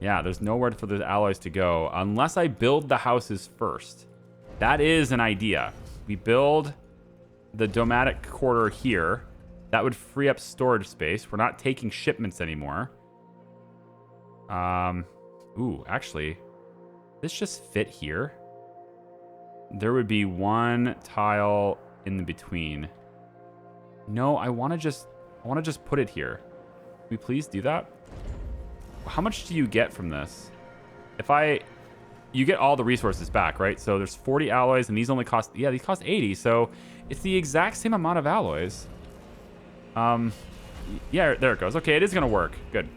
Yeah, there's nowhere for those alloys to go unless I build the houses first. That is an idea. We build the domatic quarter here. That would free up storage space. We're not taking shipments anymore. Ooh, actually, this just fit here. There would be 1 tile in the between. No, I want to just put it here. Can we please do that? How much do you get from this? You get all the resources back, right? So there's 40 alloys, and these only cost, yeah, these cost 80. So it's the exact same amount of alloys. Yeah, there it goes. Okay, it is gonna work. Good.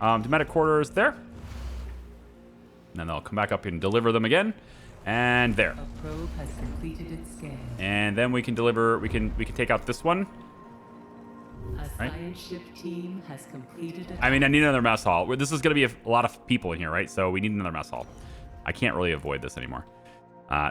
Domatic quarters there. And then they'll come back up and deliver them again. And there. A probe has completed its scan. And then we can deliver, we can take out this one. A Right. science ship team has completed I mean, I need another mess hall. This is going to be a lot of people in here, right? So we need another mess hall. I can't really avoid this anymore.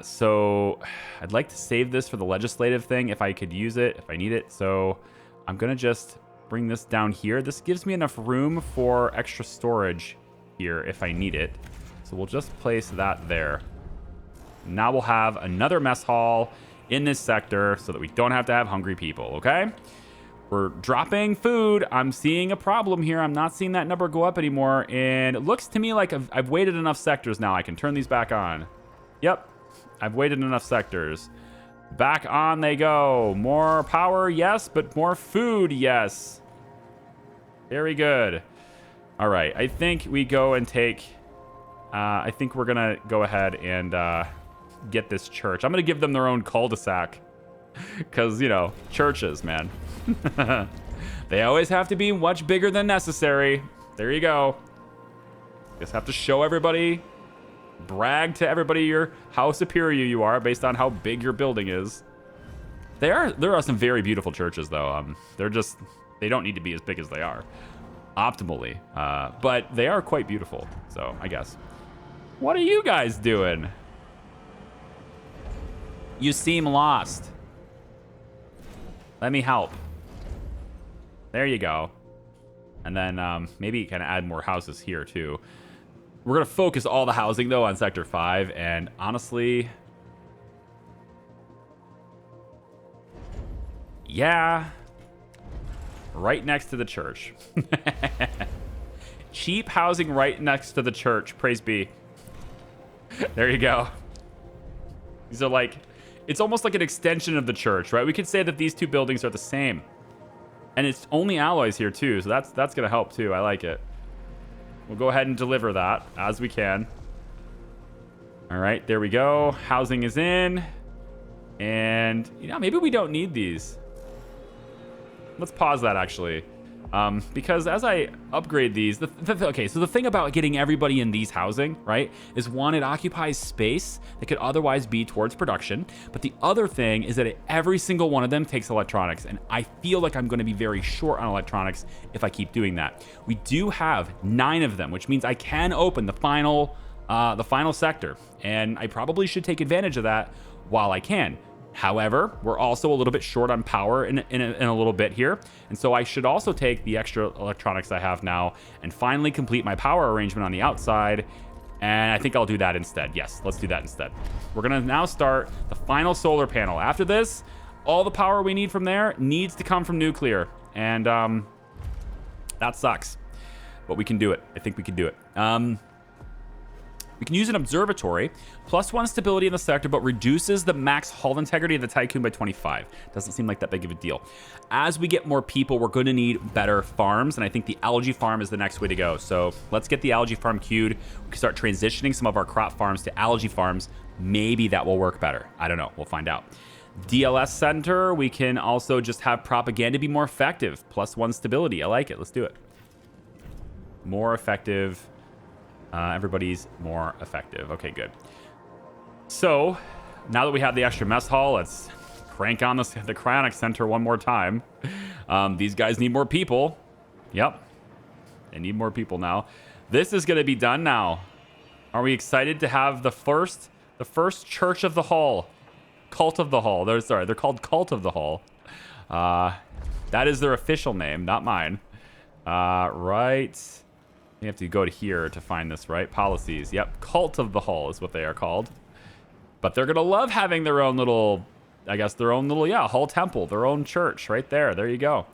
So I'd like to save this for the legislative thing if I could use it, if I need it. So I'm going to just bring this down here. This gives me enough room for extra storage here if I need it. So we'll just place that there. Now we'll have another mess hall in this sector so that we don't have to have hungry people, okay? We're dropping food. I'm seeing a problem here. I'm not seeing that number go up anymore. And it looks to me like I've waited enough sectors now. I can turn these back on. Yep. I've waited enough sectors. Back on they go. More power, yes, but more food, yes. Very good. All right. I think we go and take... I think we're going to go ahead and get this church. I'm going to give them their own cul-de-sac. Because, you know, churches, man. They always have to be much bigger than necessary. There you go. Just have to show everybody, brag to everybody how superior you are based on how big your building is. There are some very beautiful churches, though. They don't need to be as big as they are, optimally. But they are quite beautiful, so I guess. What are you guys doing? You seem lost. Let me help. There you go. And then maybe kind of add more houses here too. We're going to focus all the housing though on Sector 5. And honestly, yeah, right next to the church. Cheap housing right next to the church. Praise be. There you go. These are like... It's almost like an extension of the church, right? We could say that these 2 buildings are the same. And it's only alloys here, too. So that's going to help, too. I like it. We'll go ahead and deliver that as we can. All right, there we go. Housing is in. And, you know, maybe we don't need these. Let's pause that, actually. Because as I upgrade these, okay, so the thing about getting everybody in these housing, right, is one, it occupies space that could otherwise be towards production. But the other thing is that every single one of them takes electronics. And I feel like I'm going to be very short on electronics if I keep doing that. We do have 9 of them, which means I can open the final sector. And I probably should take advantage of that while I can. However, we're also a little bit short on power in a little bit here. And so I should also take the extra electronics I have now and finally complete my power arrangement on the outside. And I think I'll do that instead. Yes, let's do that instead. We're going to now start the final solar panel. After this, all the power we need from there needs to come from nuclear. And that sucks. But we can do it. I think we can do it. We can use an observatory, +1 stability in the sector, but reduces the max hull integrity of the Tiqqun by 25. Doesn't seem like that big of a deal. As we get more people, we're going to need better farms, and I think the algae farm is the next way to go. So let's get the algae farm queued. We can start transitioning some of our crop farms to algae farms. Maybe that will work better. I don't know. We'll find out. DLS center, we can also just have propaganda be more effective. +1 stability. I like it. Let's do it. More effective. Everybody's more effective. Okay, good. So now that we have the extra mess hall, let's crank on the cryonic center one more time. These guys need more people. Yep. They need more people now. This is going to be done now. Are we excited to have the first Church of the Hall? Cult of the Hall. They're called Cult of the Hall. That is their official name, not mine. Right. You have to go to here to find this, right? Policies. Yep. Cult of the Hall is what they are called. But they're going to love having their own little, I guess, Hall Temple, their own church right there. There you go.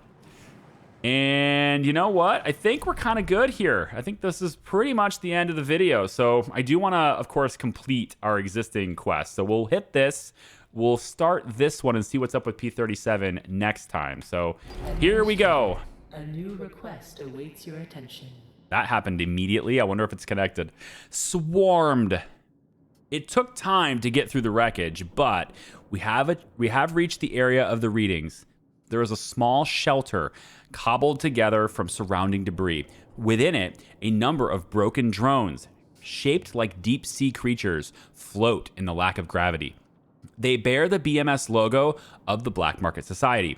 And you know what? I think we're kind of good here. I think this is pretty much the end of the video. So I do want to, of course, complete our existing quest. So we'll hit this. We'll start this one and see what's up with P37 next time. So here we go. A new request awaits your attention. That happened immediately. I wonder if it's connected. Swarmed. It took time to get through the wreckage, but we have reached the area of the readings. There is a small shelter cobbled together from surrounding debris. Within it, a number of broken drones, shaped like deep sea creatures, float in the lack of gravity. They bear the BMS logo of the Black Market Society.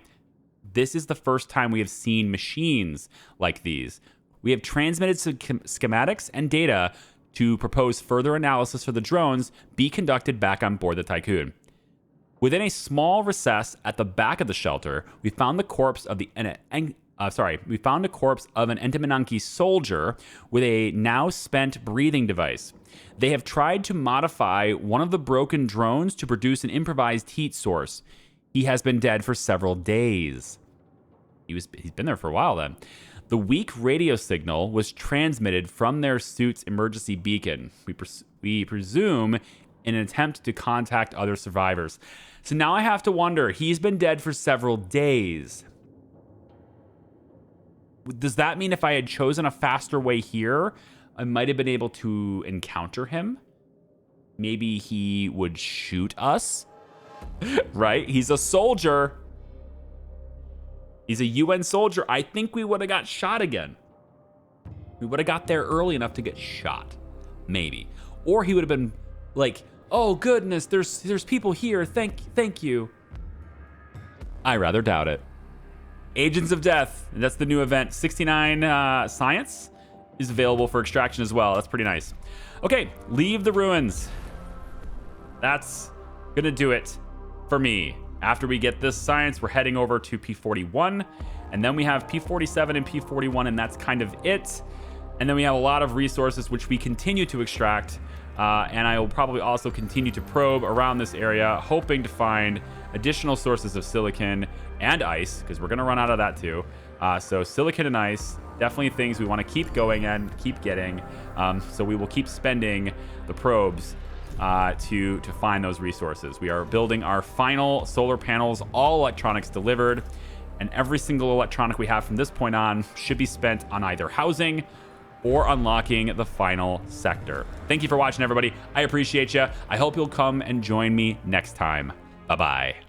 This is the first time we have seen machines like these. We have transmitted schematics and data to propose further analysis for the drones be conducted back on board the Tiqqun. Within a small recess at the back of the shelter, we found the corpse of an Entimananki soldier with a now spent breathing device. They have tried to modify one of the broken drones to produce an improvised heat source. He has been dead for several days. He's been there for a while then. The weak radio signal was transmitted from their suit's emergency beacon. We presume in an attempt to contact other survivors. So now I have to wonder, he's been dead for several days. Does that mean if I had chosen a faster way here, I might have been able to encounter him? Maybe he would shoot us? Right? He's a soldier. He's a UN soldier. I think we would have got shot again. We would have got there early enough to get shot. Maybe. Or he would have been like, oh goodness, there's people here. Thank you. I rather doubt it. Agents of Death. That's the new event. 69 science is available for extraction as well. That's pretty nice. Okay, leave the ruins. That's gonna do it for me. After we get this science, we're heading over to P41, and then we have P47 and P41, and that's kind of it. And then we have a lot of resources which we continue to extract, and I will probably also continue to probe around this area, hoping to find additional sources of silicon and ice, because we're going to run out of that too. So silicon and ice, definitely things we want to keep going and keep getting. So we will keep spending the probes to find those resources. We are building our final solar panels, all electronics delivered, and every single electronic we have from this point on should be spent on either housing or unlocking the final sector. Thank you for watching, everybody. I appreciate you. I hope you'll come and join me next time. Bye-bye.